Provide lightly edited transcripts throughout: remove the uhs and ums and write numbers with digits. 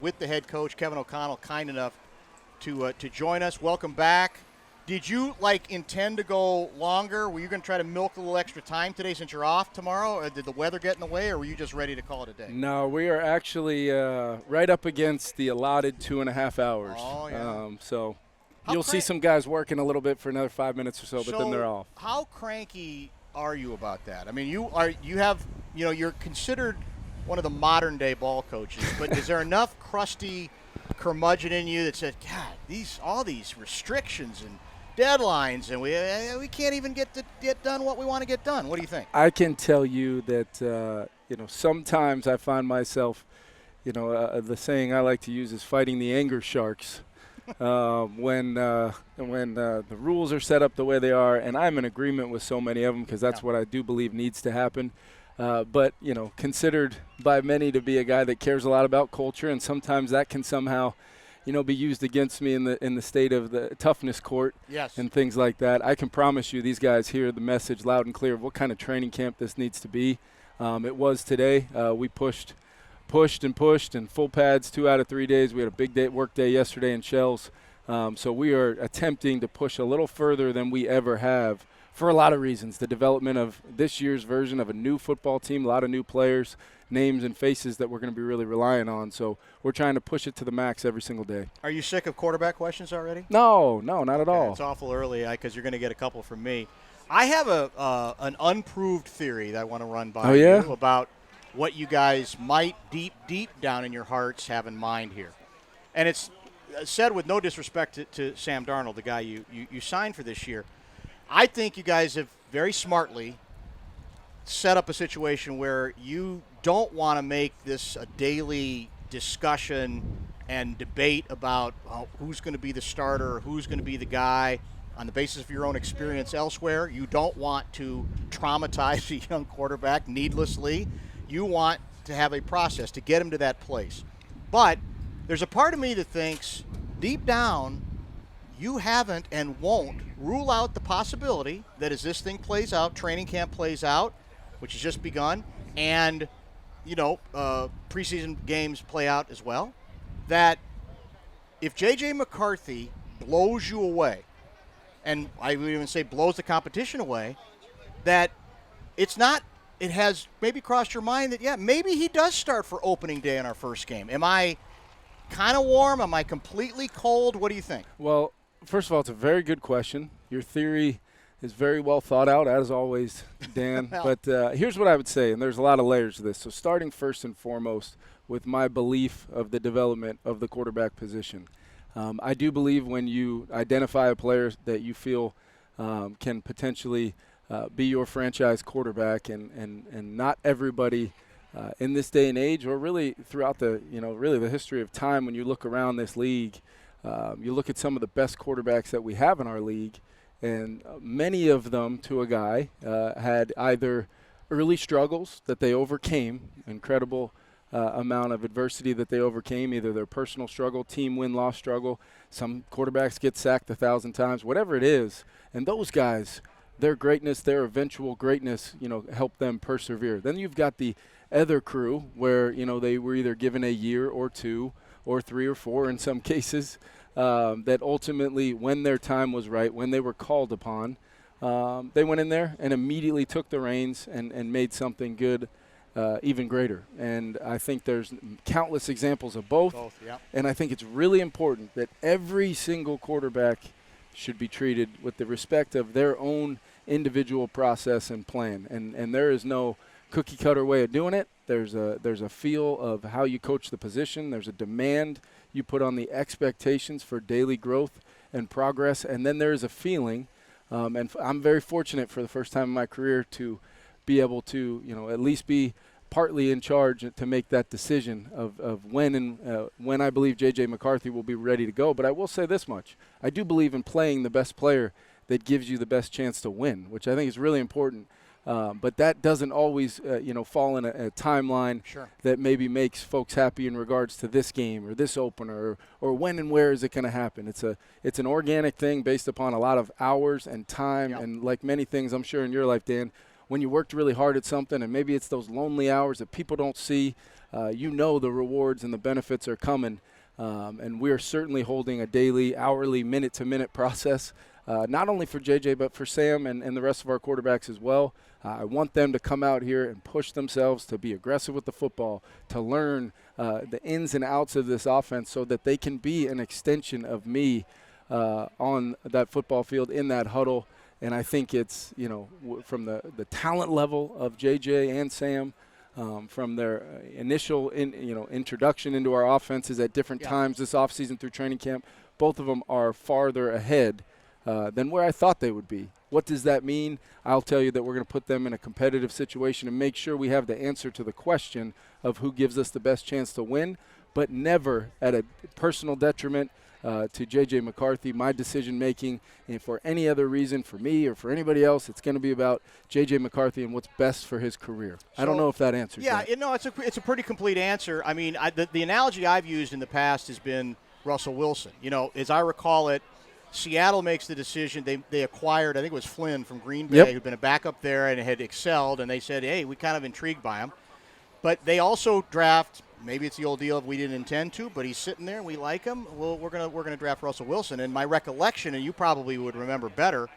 with the head coach, Kevin O'Connell, kind enough to join us. Welcome back. Did you, intend to go longer? Were you going to try to milk a little extra time today since you're off tomorrow? Or did the weather get in the way, or were you just ready to call it a day? No, we are actually right up against the allotted 2.5 hours. Oh, yeah. So you'll see some guys working a little bit for another 5 minutes or so, but then they're off. How cranky are you about that? I mean, you're considered one of the modern-day ball coaches, but is there enough crusty curmudgeon in you that said, God, all these restrictions and deadlines, and we can't even get done what we want to get done? What do you think? I can tell you that sometimes I find myself, the saying I like to use is fighting the anger sharks when the rules are set up the way they are, and I'm in agreement with so many of them because that's what I do believe needs to happen. But considered by many to be a guy that cares a lot about culture, and sometimes that can somehow be used against me in the state of the toughness court and things like that. I can promise you these guys hear the message loud and clear of what kind of training camp this needs to be. It was today. We pushed and full pads 2 out of 3 days. We had a big work day yesterday in Shells. So we are attempting to push a little further than we ever have for a lot of reasons. The development of this year's version of a new football team, a lot of new players, names and faces that we're going to be really relying on. So we're trying to push it to the max every single day. Are you sick of quarterback questions already? No, not at all. It's awful early because you're going to get a couple from me. I have an unproved theory that I want to run by you about what you guys might deep down in your hearts have in mind here. And it's said with no disrespect to Sam Darnold, the guy you signed for this year. I think you guys have very smartly set up a situation where you don't want to make this a daily discussion and debate about who's going to be the starter, who's going to be the guy on the basis of your own experience elsewhere. You don't want to traumatize a young quarterback needlessly. You want to have a process to get him to that place. But there's a part of me that thinks deep down you haven't and won't rule out the possibility that as this thing plays out, training camp plays out, which has just begun, and preseason games play out as well, that if J.J. McCarthy blows you away, and I would even say blows the competition away, that it has maybe crossed your mind that, maybe he does start for opening day in our first game. Am I kind of warm? Am I completely cold? What do you think? Well, first of all, it's a very good question. Your theory is very well thought out, as always, Dan. But here's what I would say, and there's a lot of layers to this. So starting first and foremost with my belief of the development of the quarterback position. I do believe when you identify a player that you feel can potentially be your franchise quarterback, and not everybody in this day and age, or really throughout the history of time, when you look around this league, you look at some of the best quarterbacks that we have in our league, and many of them, to a guy, had either early struggles that they overcame, incredible amount of adversity that they overcame, either their personal struggle, team win-loss struggle. Some quarterbacks get sacked 1,000 times, whatever it is. And those guys, their greatness, their eventual greatness, help them persevere. Then you've got the other crew where, they were either given a year or 2 or 3 or 4 in some cases, that ultimately, when their time was right, when they were called upon, they went in there and immediately took the reins and made something good even greater. And I think there's countless examples of both. And I think it's really important that every single quarterback should be treated with the respect of their own individual process and plan. And there is no cookie-cutter way of doing it. There's a feel of how you coach the position. There's a demand you put on the expectations for daily growth and progress. And then there is a feeling, and I'm very fortunate for the first time in my career to be able to, at least be partly in charge to make that decision of when I believe J.J. McCarthy will be ready to go. But I will say this much. I do believe in playing the best player that gives you the best chance to win, which I think is really important. But that doesn't always, fall in a timeline that maybe makes folks happy in regards to this game or this opener or when and where is it going to happen. It's an organic thing based upon a lot of hours and time. And like many things I'm sure in your life, Dan, when you worked really hard at something and maybe it's those lonely hours that people don't see, you know the rewards and the benefits are coming. And we're certainly holding a daily, hourly, minute-to-minute process, not only for JJ but for Sam and the rest of our quarterbacks as well. I want them to come out here and push themselves, to be aggressive with the football, to learn the ins and outs of this offense so that they can be an extension of me on that football field in that huddle. And I think it's, from the talent level of JJ and Sam, from their initial introduction into our offenses at different times this offseason through training camp, both of them are farther ahead than where I thought they would be. What does that mean? I'll tell you that we're going to put them in a competitive situation and make sure we have the answer to the question of who gives us the best chance to win, but never at a personal detriment to J.J. McCarthy, my decision-making. And for any other reason, for me or for anybody else, it's going to be about J.J. McCarthy and what's best for his career. So, I don't know if that answers that. Yeah, it's a pretty complete answer. I mean, the analogy I've used in the past has been Russell Wilson. As I recall it, Seattle makes the decision. They acquired, I think it was Flynn from Green Bay, who'd been a backup there and had excelled, and they said, hey, we kind of intrigued by him. But they also draft, maybe it's the old deal of we didn't intend to, but he's sitting there and we like him. Well, we're gonna draft Russell Wilson. And my recollection, and you probably would remember better,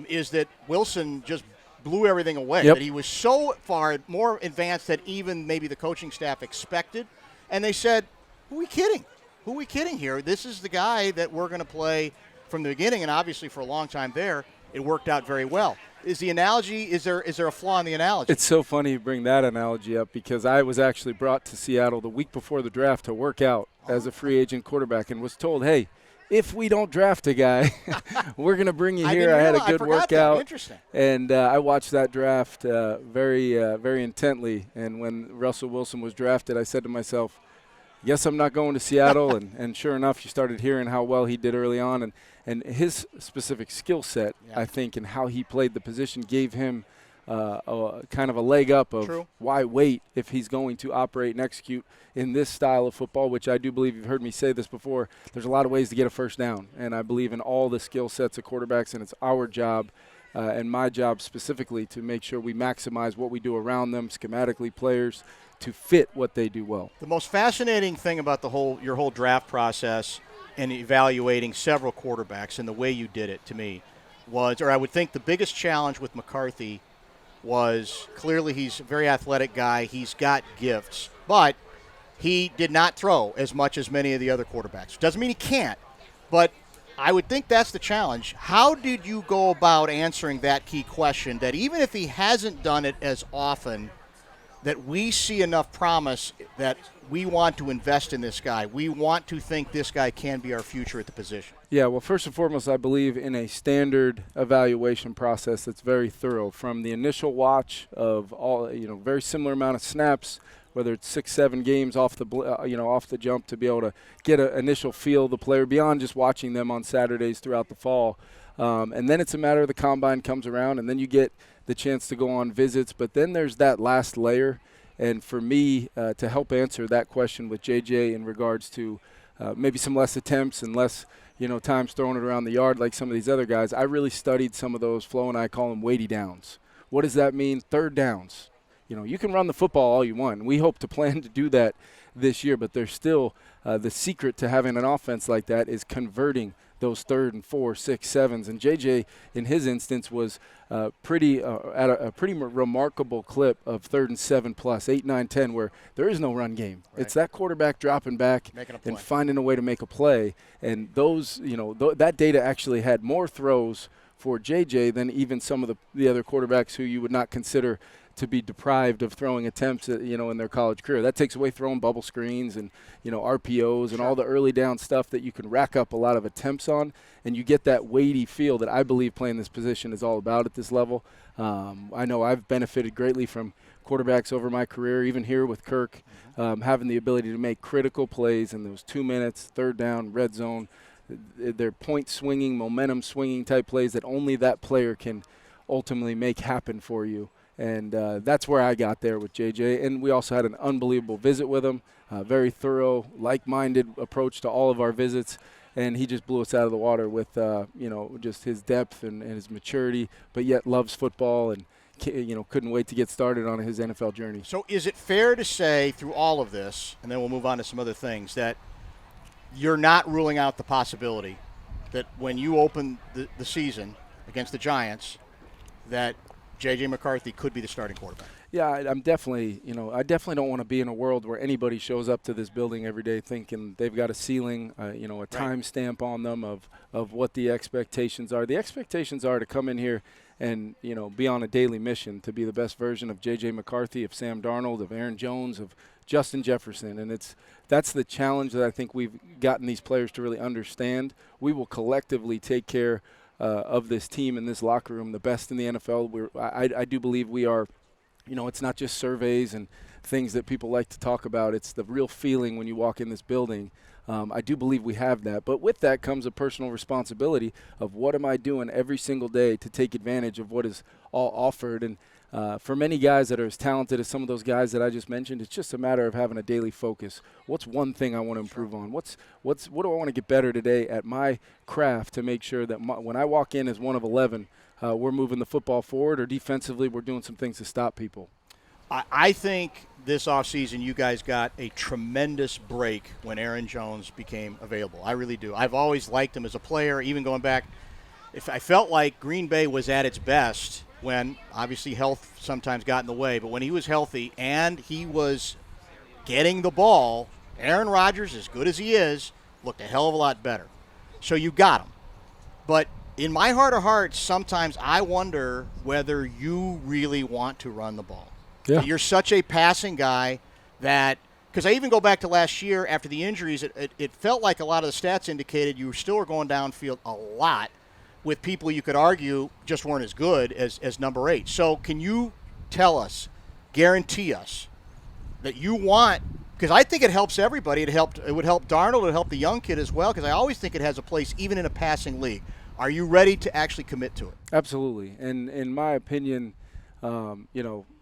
is that Wilson just blew everything away. That he was so far more advanced than even maybe the coaching staff expected. And they said, who are we kidding? Who are we kidding here? This is the guy that we're going to play from the beginning, and obviously for a long time there, it worked out very well. Is there a flaw in the analogy? It's so funny you bring that analogy up because I was actually brought to Seattle the week before the draft to work out as a free agent quarterback and was told, hey, if we don't draft a guy, we're going to bring you here. I had a good workout. Interesting. And I watched that draft very intently. And when Russell Wilson was drafted, I said to myself, yes, I'm not going to Seattle, and sure enough, you started hearing how well he did early on, and his specific skill set, I think, and how he played the position gave him kind of a leg up of why wait if he's going to operate and execute in this style of football, which I do believe you've heard me say this before. There's a lot of ways to get a first down, and I believe in all the skill sets of quarterbacks, and it's our job and my job specifically to make sure we maximize what we do around them, schematically, players, to fit what they do well. The most fascinating thing about your whole draft process and evaluating several quarterbacks and the way you did it to me was, or I would think the biggest challenge with McCarthy was clearly he's a very athletic guy. He's got gifts, but he did not throw as much as many of the other quarterbacks. Doesn't mean he can't, but I would think that's the challenge. How did you go about answering that key question that even if he hasn't done it as often, that we see enough promise that we want to invest in this guy? We want to think this guy can be our future at the position. Yeah, well, first and foremost, I believe in a standard evaluation process that's very thorough. From the initial watch of all, very similar amount of snaps, whether it's 6-7 games off the jump, to be able to get an initial feel of the player beyond just watching them on Saturdays throughout the fall. And then it's a matter of the combine comes around, and then you get the chance to go on visits. But then there's that last layer. And for me, to help answer that question with JJ in regards to maybe some less attempts and less, times throwing it around the yard like some of these other guys, I really studied some of those. Flo and I call them weighty downs. What does that mean? Third downs. You can run the football all you want. We hope to plan to do that this year, but there's still the secret to having an offense like that is converting those 3rd and 4, 6, 7s. And JJ, in his instance, was at a pretty remarkable clip of 3rd and 7 plus, 8, 9, 10, where there is no run game. Right. It's that quarterback dropping back and finding a way to make a play. And those, that data actually had more throws for JJ than even some of the other quarterbacks who you would not consider to be deprived of throwing attempts, in their college career. That takes away throwing bubble screens and, RPOs and all the early down stuff that you can rack up a lot of attempts on, and you get that weighty feel that I believe playing this position is all about at this level. I know I've benefited greatly from quarterbacks over my career, even here with Kirk, having the ability to make critical plays in those 2 minutes, 3rd down, red zone. They're point swinging, momentum swinging type plays that only that player can ultimately make happen for you. And that's where I got there with JJ. And we also had an unbelievable visit with him, very thorough, like-minded approach to all of our visits. And he just blew us out of the water with, just his depth and his maturity, but yet loves football and couldn't wait to get started on his NFL journey. So is it fair to say through all of this, and then we'll move on to some other things, that you're not ruling out the possibility that when you open the season against the Giants, that J.J. McCarthy could be the starting quarterback? Yeah, I'm definitely, I definitely don't want to be in a world where anybody shows up to this building every day thinking they've got a ceiling, a time stamp on them of what the expectations are. The expectations are to come in here and, be on a daily mission to be the best version of J.J. McCarthy, of Sam Darnold, of Aaron Jones, of Justin Jefferson. And that's the challenge that I think we've gotten these players to really understand. We will collectively take care of this team and this locker room, the best in the NFL. I do believe we are. It's not just surveys and things that people like to talk about. It's the real feeling when you walk in this building. I do believe we have that. But with that comes a personal responsibility of what am I doing every single day to take advantage of what is all offered. And for many guys that are as talented as some of those guys that I just mentioned, it's just a matter of having a daily focus. What's one thing I want to improve on? What do I want to get better today at my craft to make sure that when I walk in as one of 11, we're moving the football forward, or defensively we're doing some things to stop people? I think this offseason you guys got a tremendous break when Aaron Jones became available. I really do. I've always liked him as a player, even going back. If I felt like Green Bay was at its best when, obviously, health sometimes got in the way, but when he was healthy and he was getting the ball, Aaron Rodgers, as good as he is, looked a hell of a lot better. So you got him. But in my heart of hearts, sometimes I wonder whether you really want to run the ball. Yeah. You're such a passing guy that – because I even go back to last year after the injuries, it felt like a lot of the stats indicated you still were going downfield a lot with people you could argue just weren't as good as number 8. So can you tell us, guarantee us, that you want – because I think it helps everybody. It would help Darnold. It would help the young kid as well, because I always think it has a place even in a passing league. Are you ready to actually commit to it? Absolutely. And in my opinion,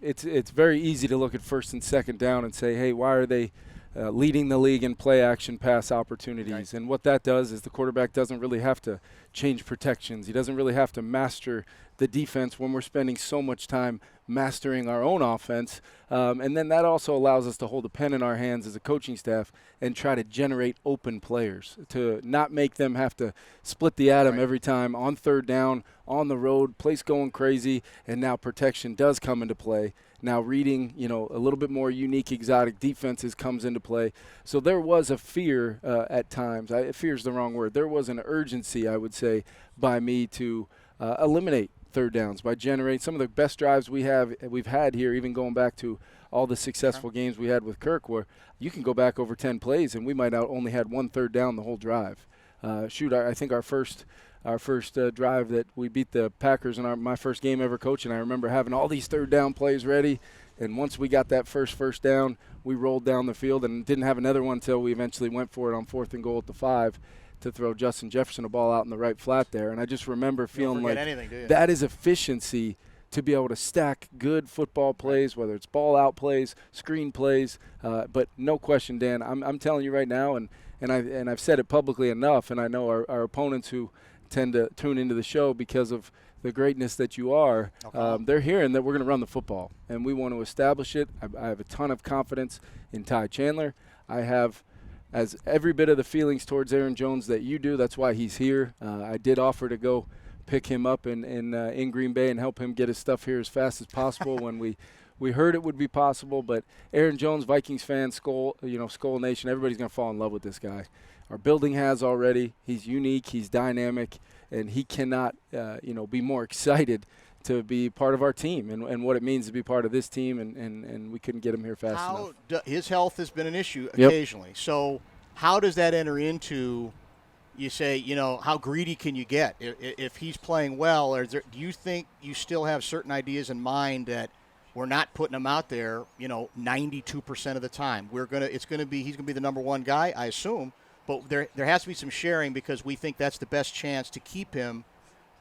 it's very easy to look at first and second down and say, hey, why are they leading the league in play action pass opportunities? Right. And what that does is the quarterback doesn't really have to change protections. He doesn't really have to master the defense when we're spending so much time mastering our own offense. And then that also allows us to hold a pen in our hands as a coaching staff and try to generate open players, to not make them have to split the atom every time on third down, on the road, place going crazy, and now protection does come into play. Now reading, a little bit more unique, exotic defenses comes into play. So there was a fear at times. Fear is the wrong word. There was an urgency, I would say, by me to eliminate third downs by generating some of the best drives we've had here, even going back to all the successful games we had with Kirk, where you can go back over 10 plays and we might not only had one third down the whole drive. I think our first drive that we beat the Packers in my first game ever coaching, I remember having all these third down plays ready, and once we got that first down, we rolled down the field and didn't have another one until we eventually went for it on 4th and goal at the 5 to throw Justin Jefferson a ball out in the right flat there. And I just remember feeling like that is efficiency, to be able to stack good football plays, whether it's ball out plays, screen plays. But no question, Dan, I'm telling you right now, and I've said it publicly enough, and I know our opponents who tend to tune into the show because of the greatness that you are, they're hearing that we're going to run the football, and we want to establish it. I have a ton of confidence in Ty Chandler. I have as every bit of the feelings towards Aaron Jones that you do. That's why he's here. I did offer to go pick him up in Green Bay and help him get his stuff here as fast as possible when we heard it would be possible. But Aaron Jones, Vikings fans, Skull Nation, everybody's going to fall in love with this guy. Our building has already. He's unique. He's dynamic. And he cannot, be more excited to be part of our team and what it means to be part of this team, and we couldn't get him here fast enough. His health has been an issue occasionally. Yep. So how does that enter into, you say, how greedy can you get? If he's playing well, do you think you still have certain ideas in mind that we're not putting him out there, 92% of the time? He's going to be the number one guy, I assume, but there has to be some sharing because we think that's the best chance to keep him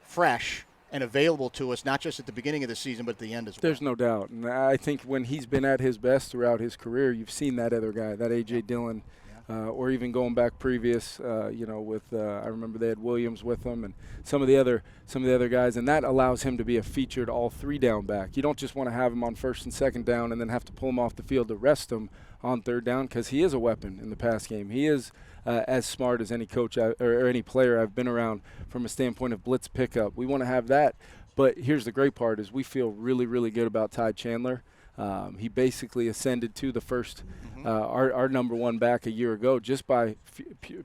fresh and available to us, not just at the beginning of the season, but at the end as well. There's no doubt. And I think when he's been at his best throughout his career, you've seen that other guy, that A.J. Dillon, or even going back previous, with I remember they had Williams with them and some of the other guys, and that allows him to be a featured all 3-down back. You don't just want to have him on first and second down and then have to pull him off the field to rest him on third down, because he is a weapon in the pass game. He is as smart as any coach or any player I've been around from a standpoint of blitz pickup. We want to have that. But here's the great part is we feel really, really good about Ty Chandler. He basically ascended to the first, our number one back a year ago just by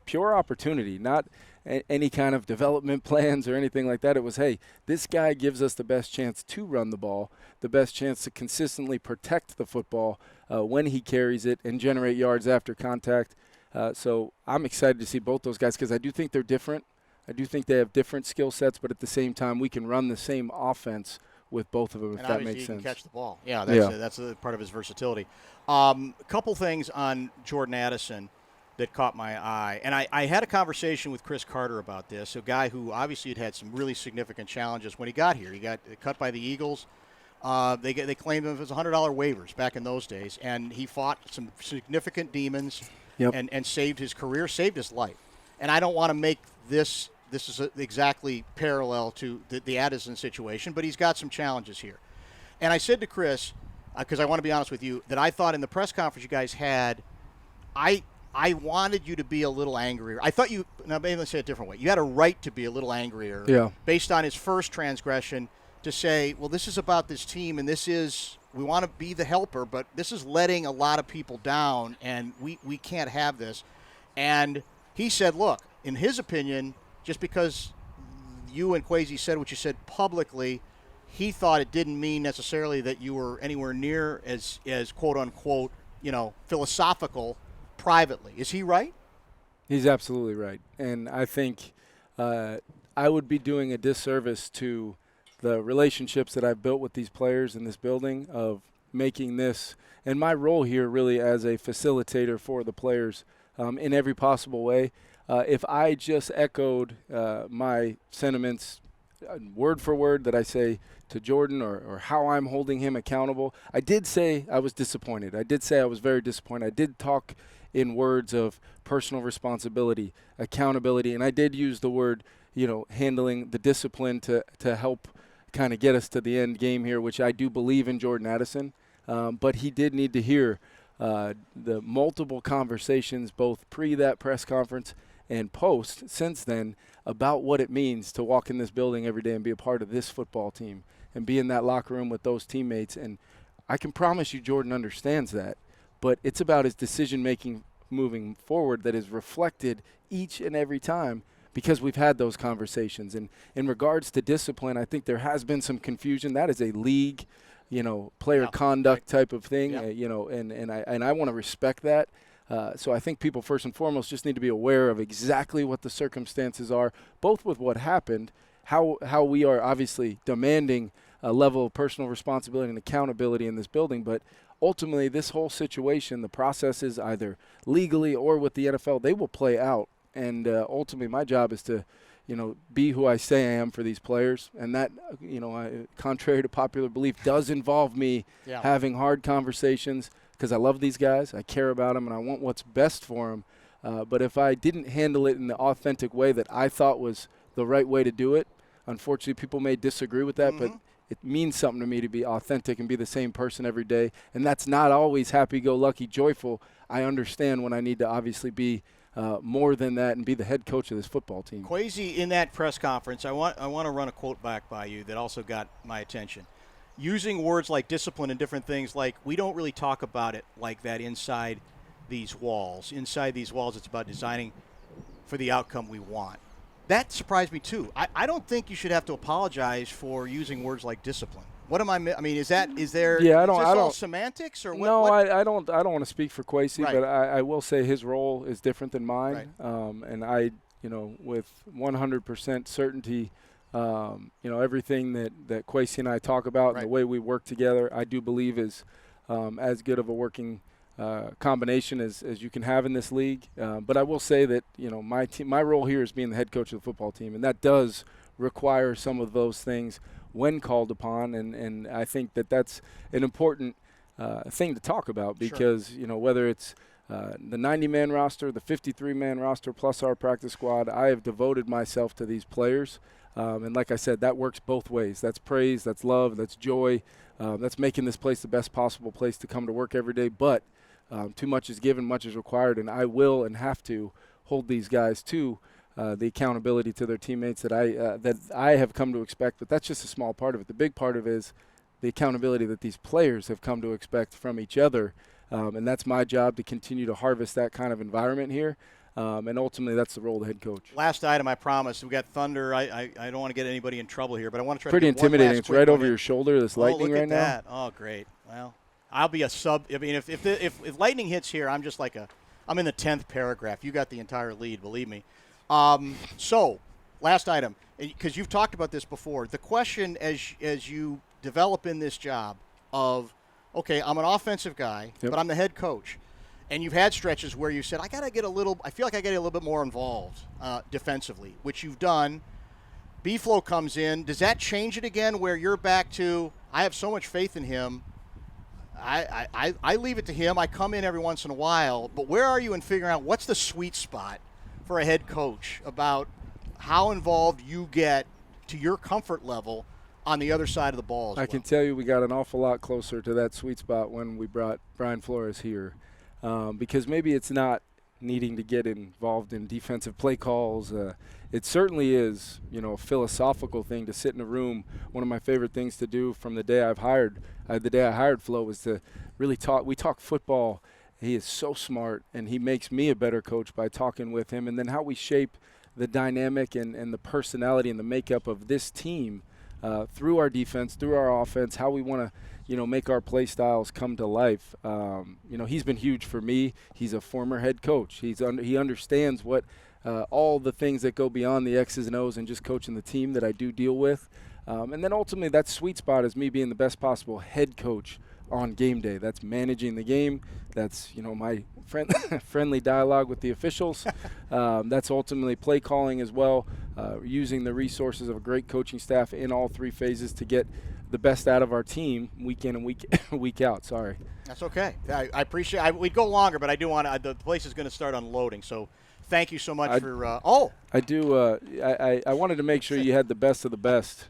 pure opportunity, not any kind of development plans or anything like that. It was, hey, this guy gives us the best chance to run the ball, the best chance to consistently protect the football when he carries it and generate yards after contact. So I'm excited to see both those guys because I do think they're different. I do think they have different skill sets, but at the same time, we can run the same offense with both of them, if that makes sense. And can catch the ball. Yeah, that's a part of his versatility. A couple things on Jordan Addison that caught my eye. And I had a conversation with Chris Carter about this, a guy who obviously had some really significant challenges when he got here. He got cut by the Eagles. They claimed him as $100 waivers back in those days, and he fought some significant demons and saved his career, saved his life. And I don't want to make this is exactly parallel to the Addison situation, but he's got some challenges here. And I said to Chris, because I want to be honest with you, that I thought in the press conference you guys had, I wanted you to be a little angrier. I thought now maybe let's say it a different way. You had a right to be a little angrier based on his first transgression to say, well, this is about this team, and we want to be the helper, but this is letting a lot of people down, and we can't have this. And he said, look, in his opinion, just because you and Kwesi said what you said publicly, he thought it didn't mean necessarily that you were anywhere near as quote unquote, philosophical privately. Is he right? He's absolutely right. And I think I would be doing a disservice to the relationships that I've built with these players in this building of making this, and my role here really as a facilitator for the players in every possible way. If I just echoed my sentiments word for word that I say to Jordan or how I'm holding him accountable, I did say I was disappointed. I did say I was very disappointed. I did talk in words of personal responsibility, accountability, and I did use the word, handling the discipline to help kind of get us to the end game here, which I do believe in Jordan Addison. But he did need to hear the multiple conversations, both pre that press conference and post since then, about what it means to walk in this building every day and be a part of this football team and be in that locker room with those teammates. And I can promise you Jordan understands that, but it's about his decision-making moving forward that is reflected each and every time because we've had those conversations. And in regards to discipline, I think there has been some confusion. That is a league, player conduct type of thing, and I want to respect that. So I think people first and foremost just need to be aware of exactly what the circumstances are, both with what happened, how we are obviously demanding a level of personal responsibility and accountability in this building, but ultimately this whole situation, the processes either legally or with the NFL, they will play out. And ultimately my job is to, be who I say I am for these players. And that, contrary to popular belief, does involve me having hard conversations, because I love these guys, I care about them, and I want what's best for them. But if I didn't handle it in the authentic way that I thought was the right way to do it, unfortunately people may disagree with that, but it means something to me to be authentic and be the same person every day. And that's not always happy-go-lucky, joyful. I understand when I need to obviously be more than that and be the head coach of this football team. Kwesi, in that press conference, I want to run a quote back by you that also got my attention. Using words like discipline and different things, like we don't really talk about it like that inside these walls. Inside these walls, it's about designing for the outcome we want. That surprised me too. I don't think you should have to apologize for using words like discipline. What am I mean, is there all semantics or what? No, I don't want to speak for Kwesi, but I will say his role is different than mine. And I, with 100% certainty, everything that Kwesi and I talk about and the way we work together, I do believe is as good of a working combination as you can have in this league. But I will say that, my role here is being the head coach of the football team, and that does require some of those things when called upon. And I think that that's an important thing to talk about because, whether it's the 90-man roster, the 53-man roster, plus our practice squad. I have devoted myself to these players. And like I said, that works both ways. That's praise, that's love, that's joy. That's making this place the best possible place to come to work every day. But too much is given, much is required, and I will and have to hold these guys to the accountability to their teammates that I have come to expect. But that's just a small part of it. The big part of it is the accountability that these players have come to expect from each other. And that's my job to continue to harvest that kind of environment here. And ultimately, that's the role of the head coach. Last item, I promise. We got thunder. I don't want to get anybody in trouble here, but I want to try pretty to get intimidating. one last It's right over in. your shoulder, this lightning right now. Look at that. Oh, great. Well, I'll be a sub. I mean, if lightning hits here, I'm just like I'm in the 10th paragraph. You got the entire lead, believe me. So, last item, because you've talked about this before. The question as you develop in this job of, okay, I'm an offensive guy, yep, but I'm the head coach. And you've had stretches where you said, I feel like I get a little bit more involved defensively, which you've done. B-Flow comes in. Does that change it again where you're back to, I have so much faith in him. I leave it to him. I come in every once in a while. But where are you in figuring out what's the sweet spot for a head coach about how involved you get to your comfort level on the other side of the ball as I can tell you we got an awful lot closer to that sweet spot when we brought Brian Flores here. Because maybe it's not needing to get involved in defensive play calls. It certainly is, a philosophical thing to sit in a room. One of my favorite things to do from the day I hired Flo was to really talk. We talk football. He is so smart, and he makes me a better coach by talking with him. And then how we shape the dynamic and the personality and the makeup of this team through our defense, through our offense, how we want to make our play styles come to life. He's been huge for me. He's a former head coach. He understands what all the things that go beyond the X's and O's and just coaching the team that I do deal with. And then ultimately that sweet spot is me being the best possible head coach on game day. That's managing the game. That's, my friendly dialogue with the officials. That's ultimately play calling as well, using the resources of a great coaching staff in all three phases to get the best out of our team week in and week out. Sorry. That's okay. I appreciate we'd go longer, but I do want to. The place is going to start unloading, so thank you so much for. I do. I wanted to make sure you had the best of the best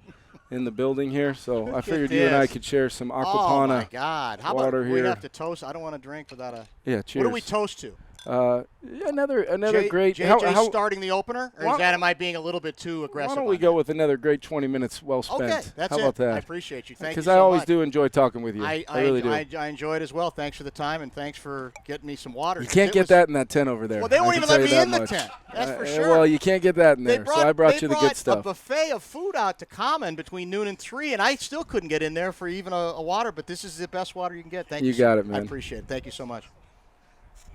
in the building here, so I figured you and I could share some aquapana. Oh my God! How water about here. we have to toast? I don't want to drink without a. Yeah, cheers. What do we toast to? Another great. JJ starting the opener, or am I being a little bit too aggressive? Why don't we go with another great 20 minutes well spent? Okay, that's How about that? I appreciate you. Thank you. Because so I always much. do enjoy talking with you. I really do. I enjoy it as well. Thanks for the time and thanks for getting me some water. You can't get that in that tent over there. Well, they won't even let me in the much. tent. That's for sure. Well, you can't get that in there. So I brought you the good stuff. They brought a buffet of food out to Common between noon and 3, and I still couldn't get in there for even a water. But this is the best water you can get. Thank you. You got it, man. I appreciate it. Thank you so much.